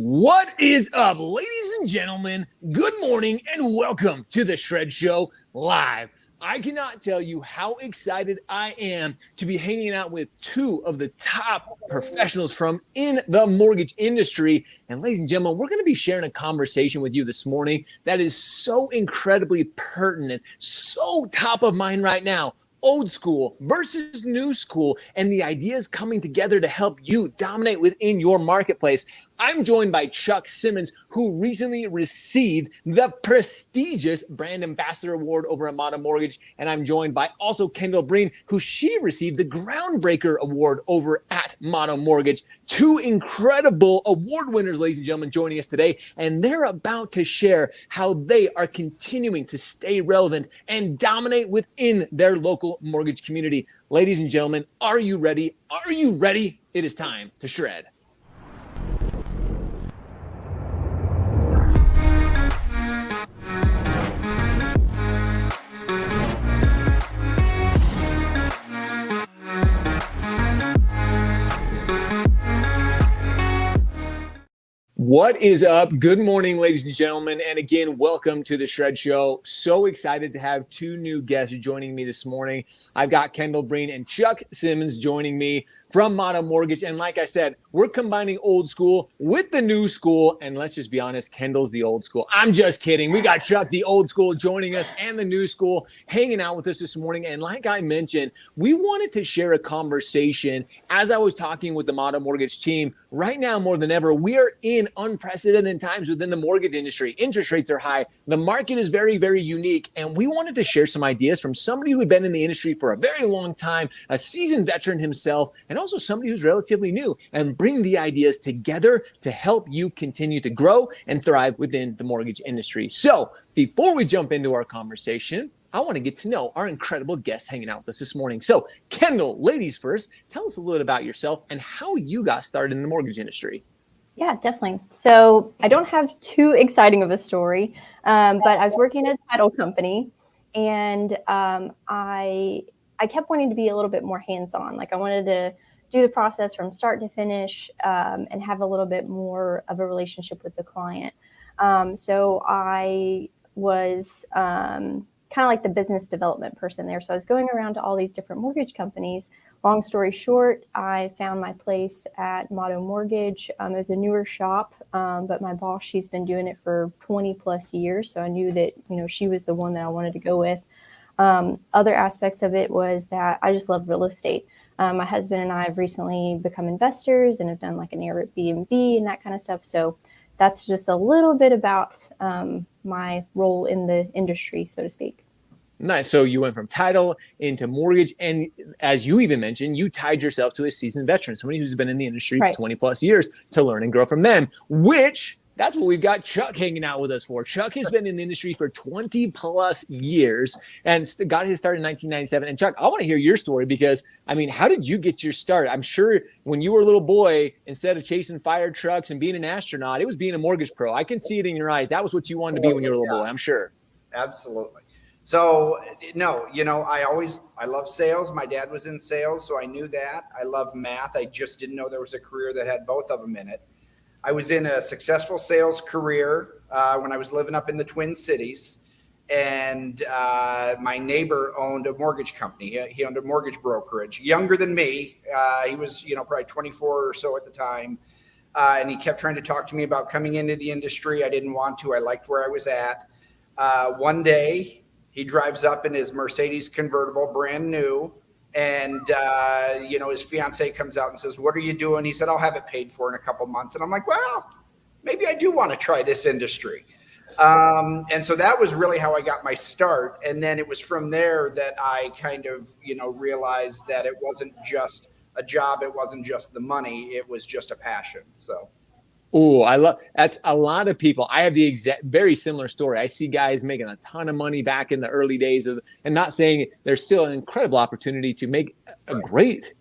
What is up, ladies and gentlemen? Good morning and welcome to the Shred Show live. I cannot tell you how excited I am to be hanging out with two of the top professionals from in the mortgage industry. And ladies and gentlemen, we're going to be sharing a conversation with you this morning that is so incredibly pertinent, so top of mind right now. Old school versus new school, and the ideas coming together to help you dominate within your marketplace. I'm joined by Chuck Simmons, who recently received the prestigious Brand Ambassador Award over at Motto Mortgage. And I'm joined by also Kendall Breen, who she received the Groundbreaker Award over at Motto Mortgage. Two incredible award winners, ladies and gentlemen, joining us today. And they're about to share how they are continuing to stay relevant and dominate within their local mortgage community. Ladies and gentlemen, are you ready? Are you ready? It is time to shred. What is up? Good morning, ladies and gentlemen. And again, welcome to the Shred Show. So excited to have two new guests joining me this morning. I've got Kendall Breen and Chuck Simmons joining me from Motto Mortgage. And like I said, we're combining old school with the new school. And let's just be honest, Kendall's the old school. I'm just kidding. We got Chuck, the old school, joining us, and the new school hanging out with us this morning. And like I mentioned, we wanted to share a conversation as I was talking with the Motto Mortgage team. Right now, more than ever, we are in unprecedented times within the mortgage industry. Interest rates are high. The market is very, very unique. And we wanted to share some ideas from somebody who had been in the industry for a very long time, a seasoned veteran himself, and also somebody who's relatively new, and bring the ideas together to help you continue to grow and thrive within the mortgage industry. So before we jump into our conversation, I want to get to know our incredible guests hanging out with us this morning. So Kendall, ladies first, tell us a little bit about yourself and how you got started in the mortgage industry. Yeah, definitely. So I don't have too exciting of a story, but I was working at a title company, and I kept wanting to be a little bit more hands-on. Like I wanted to do the process from start to finish and have a little bit more of a relationship with the client. So I was kind of like the business development person there. So I was going around to all these different mortgage companies. Long story short, I found my place at Motto Mortgage. It was a newer shop, but my boss, she's been doing it for 20 plus years. So I knew that, she was the one that I wanted to go with. Other aspects of it was that I just love real estate. My husband and I have recently become investors and have done like an Airbnb and that kind of stuff. So that's just a little bit about my role in the industry, so to speak. Nice. So you went from title into mortgage. And as you even mentioned, you tied yourself to a seasoned veteran, somebody who's been in the industry for 20 plus years, to learn and grow from them, which that's what we've got Chuck hanging out with us for. Chuck has been in the industry for 20 plus years and got his start in 1997. And Chuck, I want to hear your story because, how did you get your start? I'm sure when you were a little boy, instead of chasing fire trucks and being an astronaut, it was being a mortgage pro. I can see it in your eyes. That was what you wanted to be when you were a little boy, I'm sure. Absolutely. So, no, I love sales. My dad was in sales, so I knew that. I love math. I just didn't know there was a career that had both of them in it. I was in a successful sales career when I was living up in the Twin Cities, and my neighbor owned a mortgage company. He owned a mortgage brokerage, younger than me. He was, probably 24 or so at the time. And he kept trying to talk to me about coming into the industry. I didn't want to. I liked where I was at. One day, he drives up in his Mercedes convertible, brand new. And, his fiance comes out and says, "What are you doing?" He said, "I'll have it paid for in a couple months." And I'm like, well, maybe I do want to try this industry. And so that was really how I got my start. And then it was from there that I kind of, realized that it wasn't just a job. It wasn't just the money. It was just a passion. So. Oh, that's a lot of people. I have the very similar story. I see guys making a ton of money back in the early days and not saying there's still an incredible opportunity to make a great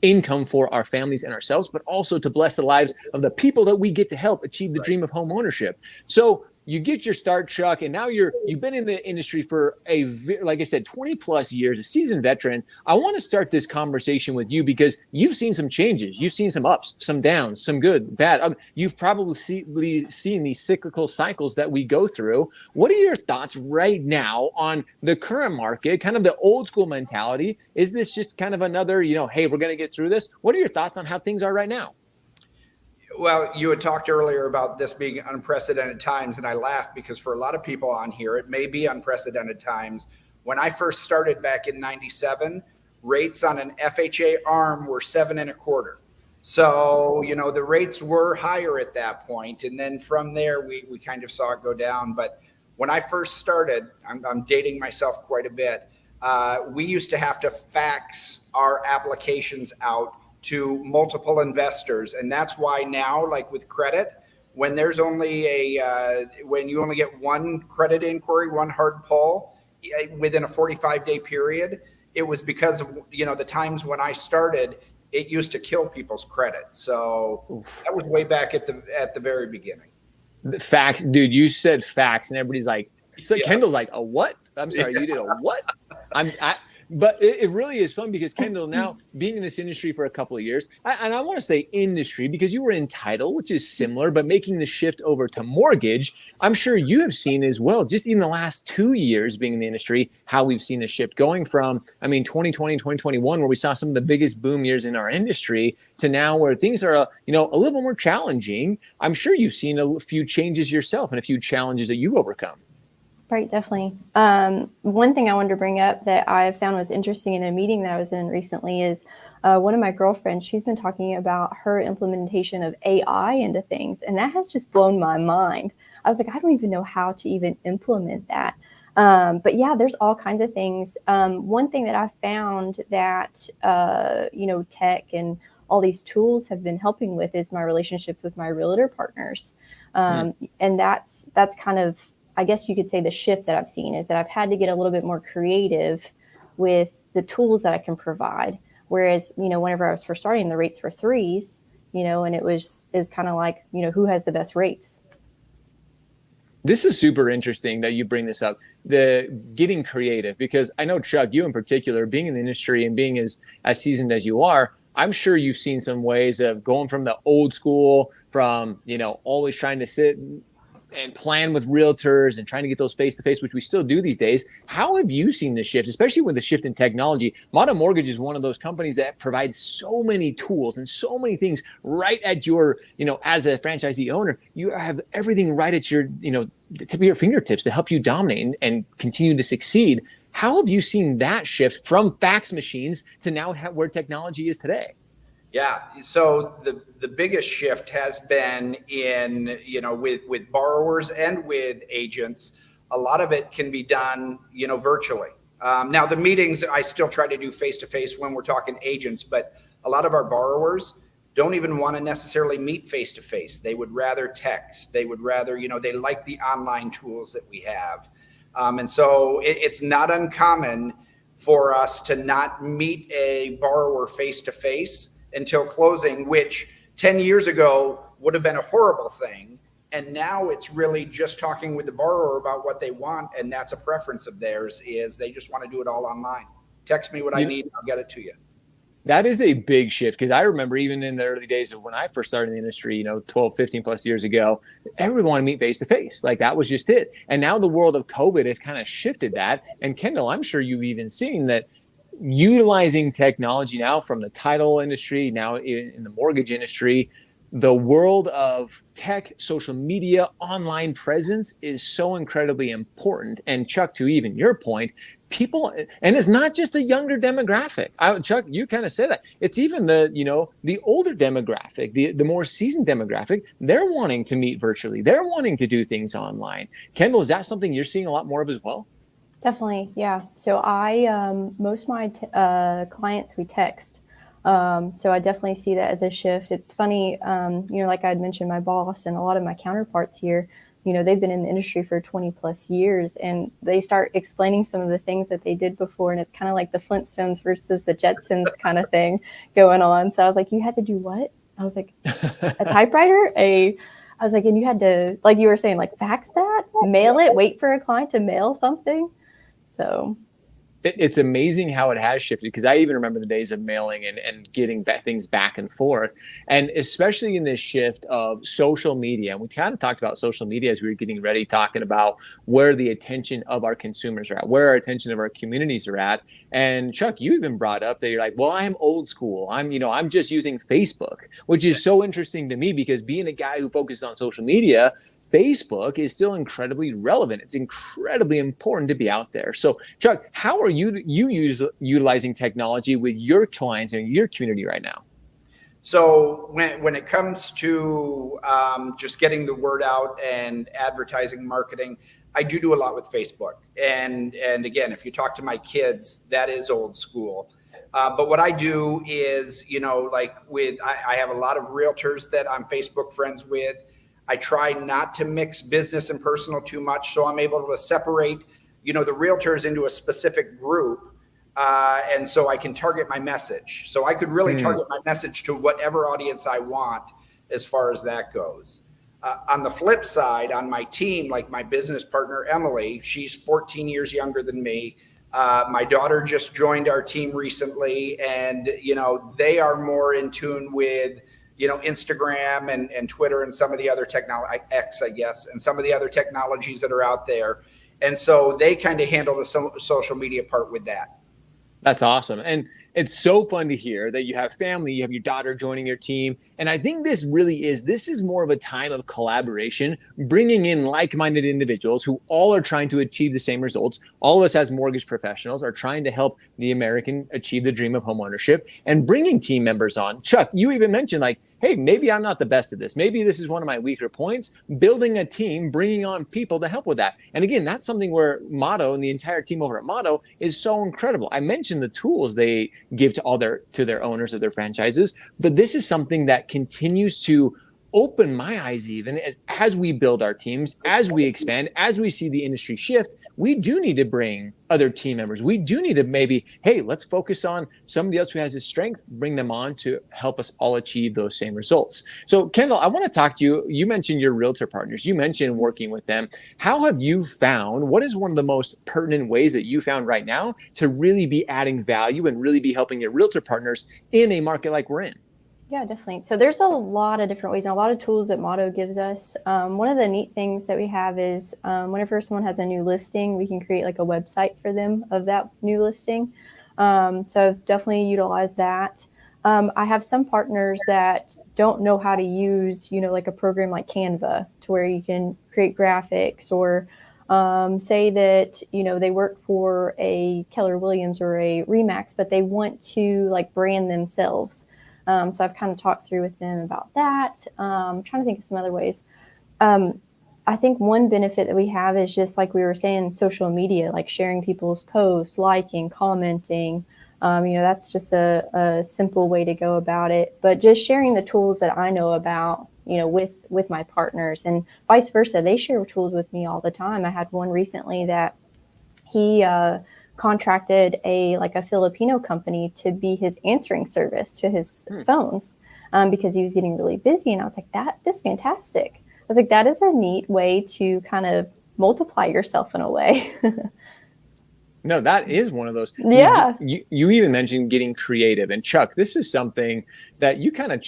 income for our families and ourselves, but also to bless the lives of the people that we get to help achieve the dream of home ownership. So you get your start, Chuck, and now you've been in the industry for like I said, 20 plus years, a seasoned veteran. I want to start this conversation with you because you've seen some changes. You've seen some ups, some downs, some good, bad. You've probably seen these cyclical cycles that we go through. What are your thoughts right now on the current market, kind of the old school mentality? Is this just kind of another, hey, we're going to get through this? What are your thoughts on how things are right now? Well, you had talked earlier about this being unprecedented times, and I laugh because for a lot of people on here, it may be unprecedented times. When I first started back in '97, rates on an FHA ARM were 7.25. So, the rates were higher at that point. And then from there, we kind of saw it go down. But when I first started, I'm dating myself quite a bit, we used to have to fax our applications out to multiple investors. And that's why now, like with credit, when there's only when you only get one credit inquiry, one hard pull within a 45-day period, it was because of, the times when I started, it used to kill people's credit. So that was way back at the very beginning. Facts, dude, you said facts and everybody's like, Kendall's like, a what? I'm sorry, you did a what? But it really is fun because Kendall, now being in this industry for a couple of years, and I want to say industry because you were in title, which is similar, but making the shift over to mortgage, I'm sure you have seen as well, just in the last 2 years being in the industry, how we've seen the shift going from, 2020, 2021, where we saw some of the biggest boom years in our industry to now where things are, a little bit more challenging. I'm sure you've seen a few changes yourself and a few challenges that you've overcome. Right, definitely. One thing I wanted to bring up that I found was interesting in a meeting that I was in recently is one of my girlfriends, she's been talking about her implementation of AI into things, and that has just blown my mind. I was like, I don't even know how to even implement that. But yeah, there's all kinds of things. One thing that I found that, tech and all these tools have been helping with is my relationships with my realtor partners. And that's kind of, I guess you could say, the shift that I've seen is that I've had to get a little bit more creative with the tools that I can provide. Whereas, whenever I was first starting, the rates were 3s, and it was kind of like, who has the best rates? This is super interesting that you bring this up, the getting creative, because I know, Chuck, you in particular, being in the industry and being as seasoned as you are, I'm sure you've seen some ways of going from the old school, from, always trying to sit and plan with realtors and trying to get those face-to-face, which we still do these days. How have you seen the shift, especially with the shift in technology? Modern Mortgage is one of those companies that provides so many tools and so many things right at your, as a franchisee owner, you have everything right at your, the tip of your fingertips to help you dominate and continue to succeed. How have you seen that shift from fax machines to now where technology is today? Yeah. So the biggest shift has been in, with borrowers and with agents. A lot of it can be done, virtually. Now the meetings, I still try to do face-to-face when we're talking agents, but a lot of our borrowers don't even want to necessarily meet face-to-face. They would rather text. They would rather, they like the online tools that we have. And so it's not uncommon for us to not meet a borrower face-to-face until closing, which 10 years ago would have been a horrible thing. And now it's really just talking with the borrower about what they want. And that's a preference of theirs, is they just want to do it all online. Text me what I need, and I'll get it to you. That is a big shift, because I remember even in the early days of when I first started in the industry, 12, 15 plus years ago, everyone wanted to meet face to face. Like that was just it. And now the world of COVID has kind of shifted that. And Kendall, I'm sure you've even seen that utilizing technology now from the title industry, now in the mortgage industry, the world of tech, social media, online presence is so incredibly important. And Chuck, to even your point, people, and it's not just a younger demographic. Chuck, you kind of said that. It's even the older demographic, the more seasoned demographic. They're wanting to meet virtually. They're wanting to do things online. Kendall, is that something you're seeing a lot more of as well? Definitely, yeah. So most of my clients, we text. So I definitely see that as a shift. It's funny, like I had mentioned, my boss and a lot of my counterparts here, they've been in the industry for 20 plus years, and they start explaining some of the things that they did before. And it's kind of like the Flintstones versus the Jetsons kind of thing going on. So I was like, you had to do what? I was like, a typewriter? I was like, and you had to, like you were saying, like fax that? mail it, wait for a client to mail something. So it's amazing how it has shifted, because I even remember the days of mailing and getting things back and forth. And especially in this shift of social media, and we kind of talked about social media as we were getting ready, talking about where the attention of our consumers are at, where our attention of our communities are at. And Chuck, you even brought up that you're like, well, I'm old school. I'm just using Facebook, which is so interesting to me, because being a guy who focuses on social media, Facebook is still incredibly relevant. It's incredibly important to be out there. So, Chuck, how are you utilizing technology with your clients and your community right now? So when it comes to just getting the word out and advertising, marketing, I do a lot with Facebook. And again, if you talk to my kids, that is old school. But what I do is, I have a lot of realtors that I'm Facebook friends with. I try not to mix business and personal too much, so I'm able to separate, the realtors into a specific group, and so I can target my message. So I could really target my message to whatever audience I want as far as that goes. On the flip side, on my team, like my business partner, Emily, she's 14 years younger than me. My daughter just joined our team recently, and, they are more in tune with Instagram and Twitter and some of the other technology, X, I guess, and some of the other technologies that are out there. And so they kind of handle the social media part with that. That's awesome. And it's so fun to hear that you have family, you have your daughter joining your team. And I think this is more of a time of collaboration, bringing in like-minded individuals who all are trying to achieve the same results. All of us as mortgage professionals are trying to help the American achieve the dream of homeownership, and bringing team members on. Chuck, you even mentioned hey, maybe I'm not the best at this. Maybe this is one of my weaker points. Building a team, bringing on people to help with that. And again, that's something where Motto and the entire team over at Motto is so incredible. I mentioned the tools they give to their owners of their franchises, but this is something that continues to open my eyes, even as we build our teams, as we expand, as we see the industry shift. We do need to bring other team members. We do need to maybe, hey, let's focus on somebody else who has a strength, bring them on to help us all achieve those same results. So Kendall, I want to talk to you. You mentioned your realtor partners. You mentioned working with them. How have you found, what is one of the most pertinent ways that you found right now to really be adding value and really be helping your realtor partners in a market like we're in? Yeah, definitely. So there's a lot of different ways and a lot of tools that Motto gives us. One of the neat things that we have is whenever someone has a new listing, we can create like a website for them of that new listing. So I've definitely utilized that. I have some partners that don't know how to use, like a program like Canva, to where you can create graphics, or say that, they work for a Keller Williams or a Remax, but they want to brand themselves. So I've kind of talked through with them about that. I'm trying to think of some other ways. I think one benefit that we have is just like we were saying, social media, like sharing people's posts, liking, commenting. That's just a simple way to go about it. But just sharing the tools that I know about, with my partners, and vice versa. They share tools with me all the time. I had one recently that he contracted a Filipino company to be his answering service to his phones, because he was getting really busy. And I was like, that is fantastic. I was like, that is a neat way to kind of multiply yourself in a way. No, that is one of those. Yeah. You even mentioned getting creative. And Chuck, this is something that you kind of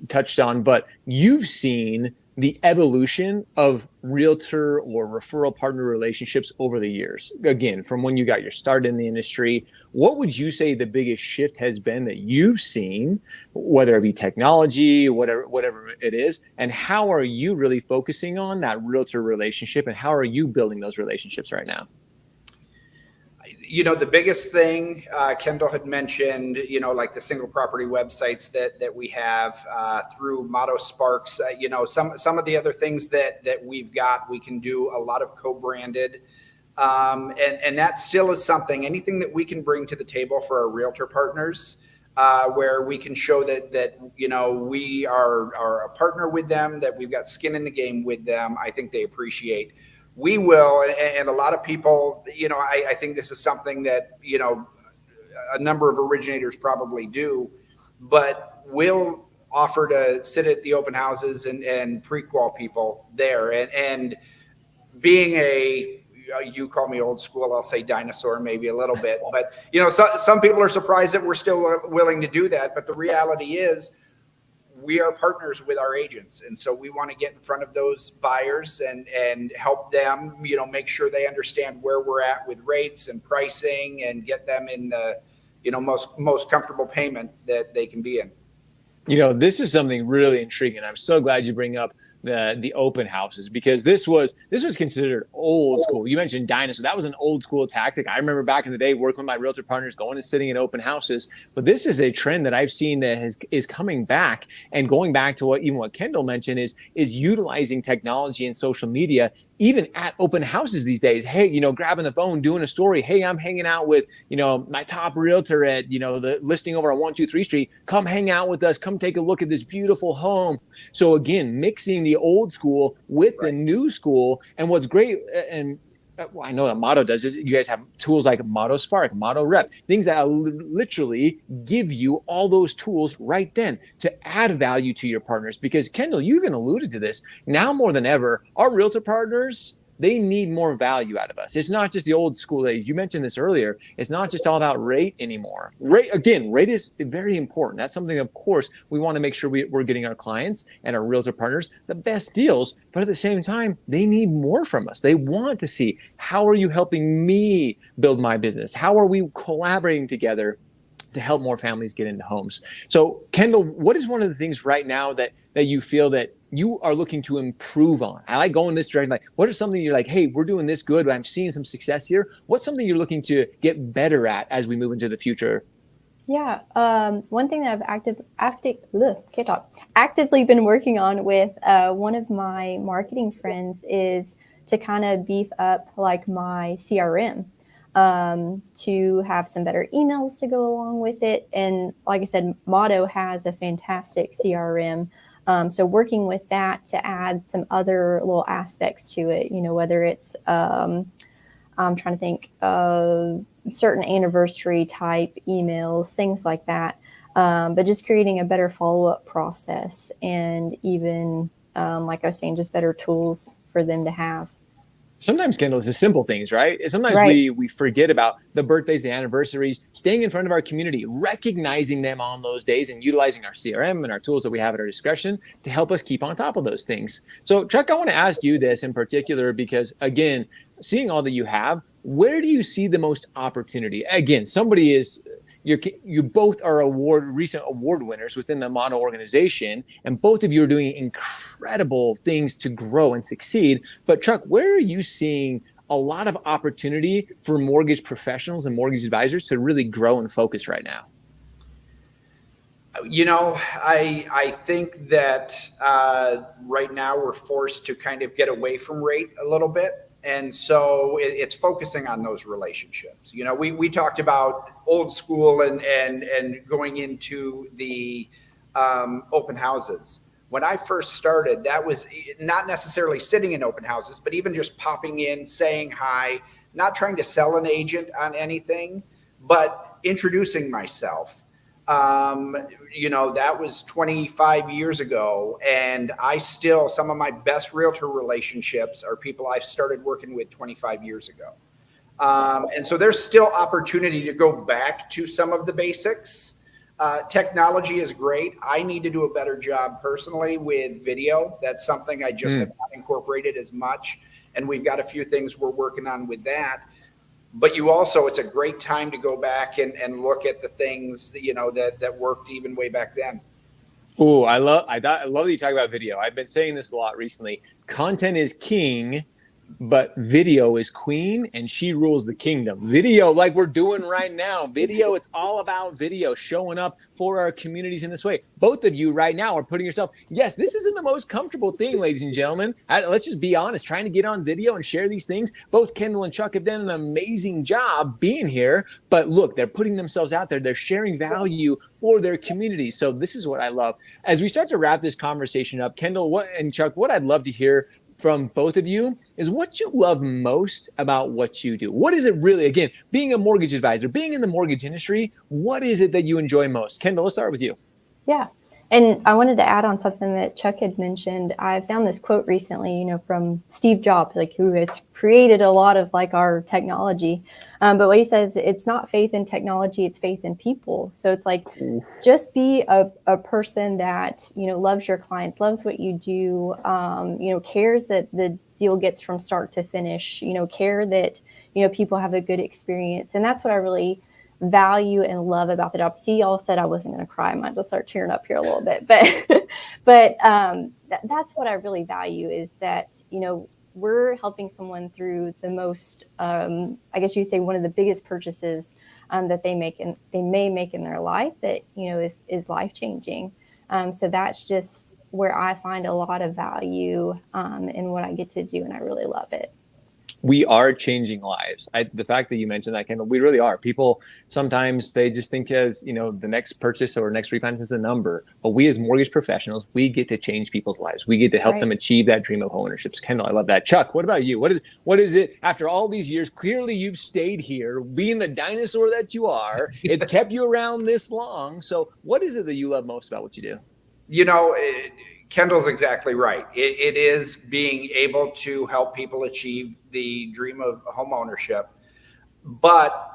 touched on, but you've seen the evolution of realtor or referral partner relationships over the years. Again, from when you got your start in the industry, what would you say the biggest shift has been that you've seen, whether it be technology, whatever it is, and how are you really focusing on that realtor relationship, and how are you building those relationships right now? The biggest thing Kendall had mentioned, like the single property websites that we have through Motto Sparks, some of the other things that we've got, we can do a lot of co-branded. And that still is something, anything that we can bring to the table for our realtor partners, where we can show that we are a partner with them, that we've got skin in the game with them. I think they appreciate. We will, and a lot of people, I think this is something that, a number of originators probably do, but we'll offer to sit at the open houses and pre-qual people there. And being you call me old school, I'll say dinosaur maybe a little bit, but some people are surprised that we're still willing to do that. But the reality is we are partners with our agents. And so we want to get in front of those buyers and help them, make sure they understand where we're at with rates and pricing and get them in the, most comfortable payment that they can be in. This is something really intriguing. I'm so glad you bring up the open houses, because this was considered old school. You mentioned dinosaur. That was an old school tactic. I remember back in the day working with my realtor partners, going and sitting in open houses. But this is a trend that I've seen that is coming back, and going back to what Kendall mentioned is utilizing technology and social media even at open houses these days. Hey, grabbing the phone, doing a story. Hey, I'm hanging out with, my top realtor at, the listing over on 123 Street. Come hang out with us. Come take a look at this beautiful home. So again, mixing the old school with the new school. And what's great, and I know that Motto does this, you guys have tools like Motto Spark, Motto Rep, things that literally give you all those tools right then to add value to your partners. Because Kendall, you even alluded to this, now more than ever, our realtor partners, they need more value out of us. It's not just the old school days. You mentioned this earlier. It's not just all about rate anymore. Rate is very important. That's something, of course, we want to make sure we're getting our clients and our realtor partners the best deals. But at the same time, they need more from us. They want to see, how are you helping me build my business? How are we collaborating together to help more families get into homes? So, Kendall, what is one of the things right now that you feel that you are looking to improve on? I like going this direction. Like, what is something you're like, hey, we're doing this good, but I'm seeing some success here? What's something you're looking to get better at as we move into the future? Yeah. One thing that I've actively been working on with one of my marketing friends is to kind of beef up like my CRM, to have some better emails to go along with it. And like I said, Motto has a fantastic CRM. So working with that to add some other little aspects to it, whether it's, I'm trying to think of certain anniversary type emails, things like that. But just creating a better follow-up process, and even, like I was saying, just better tools for them to have. Sometimes, Kendall, it's the simple things, right? Sometimes we forget about the birthdays, the anniversaries, staying in front of our community, recognizing them on those days, and utilizing our CRM and our tools that we have at our discretion to help us keep on top of those things. So, Chuck, I want to ask you this in particular, because, again, seeing all that you have, where do you see the most opportunity? Again, you both are recent award winners within the Motto organization, and both of you are doing incredible things to grow and succeed. But Chuck, where are you seeing a lot of opportunity for mortgage professionals and mortgage advisors to really grow and focus right now? I think that right now we're forced to kind of get away from rate a little bit. And so it's focusing on those relationships. We talked about old school and going into the open houses. When I first started, that was not necessarily sitting in open houses, but even just popping in, saying hi, not trying to sell an agent on anything, but introducing myself. That was 25 years ago. And some of my best realtor relationships are people I've started working with 25 years ago. And so there's still opportunity to go back to some of the basics. Technology is great. I need to do a better job personally with video. That's something I just have not incorporated as much. And we've got a few things we're working on with that. But it's a great time to go back and look at the things that worked even way back then. Oh, I love that you talk about video. I've been saying this a lot recently. Content is king, but video is queen, and she rules the kingdom. Video, like we're doing right now. Video, it's all about video, showing up for our communities in this way. Both of you right now are putting yourself, yes, this isn't the most comfortable thing, ladies and gentlemen. Let's just be honest, trying to get on video and share these things. Both Kendall and Chuck have done an amazing job being here, but look, they're putting themselves out there. They're sharing value for their community. So this is what I love. As we start to wrap this conversation up, Kendall and Chuck, what I'd love to hear from both of you is what you love most about what you do. What is it really, again, being a mortgage advisor, being in the mortgage industry, what is it that you enjoy most? Kendall, let's start with you. Yeah. And I wanted to add on something that Chuck had mentioned. I found this quote recently, from Steve Jobs, like who has created a lot of like our technology. But what he says, it's not faith in technology, it's faith in people. So it's like, just be a person that, loves your clients, loves what you do, cares that the deal gets from start to finish, care that, people have a good experience. And that's what I really value and love about the job. See, y'all said I wasn't going to cry. I might just start tearing up here a little bit, but that's what I really value, is that, we're helping someone through the most, I guess you'd say, one of the biggest purchases that they may make in their life that, is life-changing. So that's just where I find a lot of value in what I get to do, and I really love it. We are changing lives. The fact that you mentioned that, Kendall, we really are. People sometimes they just think as, the next purchase or next refinance is a number, but we as mortgage professionals, we get to change people's lives. We get to help them achieve that dream of homeownership. Kendall, I love that. Chuck, what about you? What is it after all these years? Clearly you've stayed here, being the dinosaur that you are. It's kept you around this long. So what is it that you love most about what you do? Kendall's exactly right. It is being able to help people achieve the dream of home ownership. But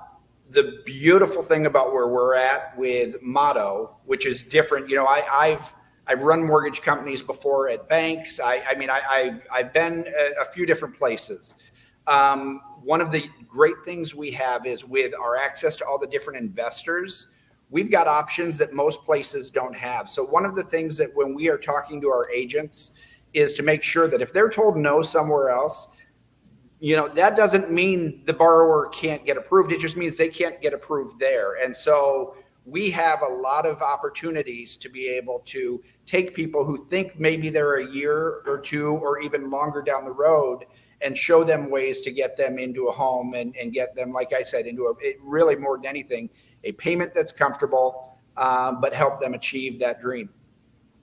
the beautiful thing about where we're at with Motto, which is different, I've run mortgage companies before at banks. I've been a few different places. One of the great things we have is with our access to all the different investors, we've got options that most places don't have. So one of the things that when we are talking to our agents is to make sure that if they're told no somewhere else, that doesn't mean the borrower can't get approved. It just means they can't get approved there. And so we have a lot of opportunities to be able to take people who think maybe they're a year or two or even longer down the road and show them ways to get them into a home and get them, like I said, into really more than anything, a payment that's comfortable, but help them achieve that dream.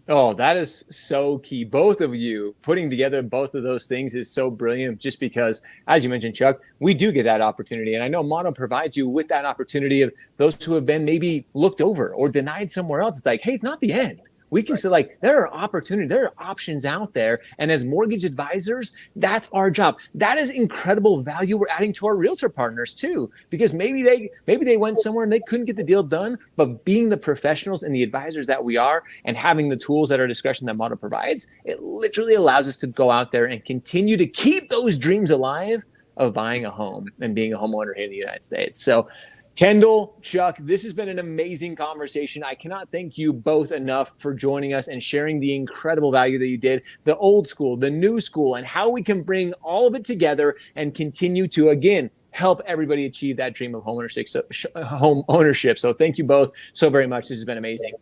Oh, that is so key. Both of you putting together both of those things is so brilliant, just because, as you mentioned, Chuck, we do get that opportunity. And I know Motto provides you with that opportunity of those who have been maybe looked over or denied somewhere else. It's like, hey, it's not the end. We can say, like, there are opportunities, there are options out there. And as mortgage advisors, that's our job. That is incredible value we're adding to our realtor partners too, because maybe they went somewhere and they couldn't get the deal done, but being the professionals and the advisors that we are and having the tools at our discretion that Motto provides, it literally allows us to go out there and continue to keep those dreams alive of buying a home and being a homeowner here in the United States. So Kendall, Chuck, this has been an amazing conversation. I cannot thank you both enough for joining us and sharing the incredible value that you did, the old school, the new school, and how we can bring all of it together and continue to, again, help everybody achieve that dream of home ownership. So thank you both so very much. This has been amazing.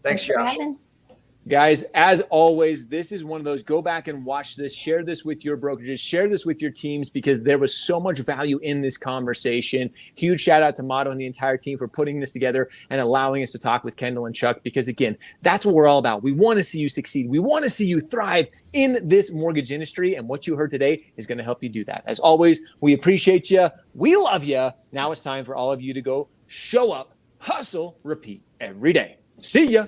Thanks, Josh. Guys, as always, this is one of those, go back and watch this, share this with your brokerages, share this with your teams, because there was so much value in this conversation. Huge shout out to Motto and the entire team for putting this together and allowing us to talk with Kendall and Chuck, because again, that's what we're all about. We want to see you succeed. We want to see you thrive in this mortgage industry. And what you heard today is going to help you do that. As always, we appreciate you. We love you. Now it's time for all of you to go show up, hustle, repeat every day. See ya.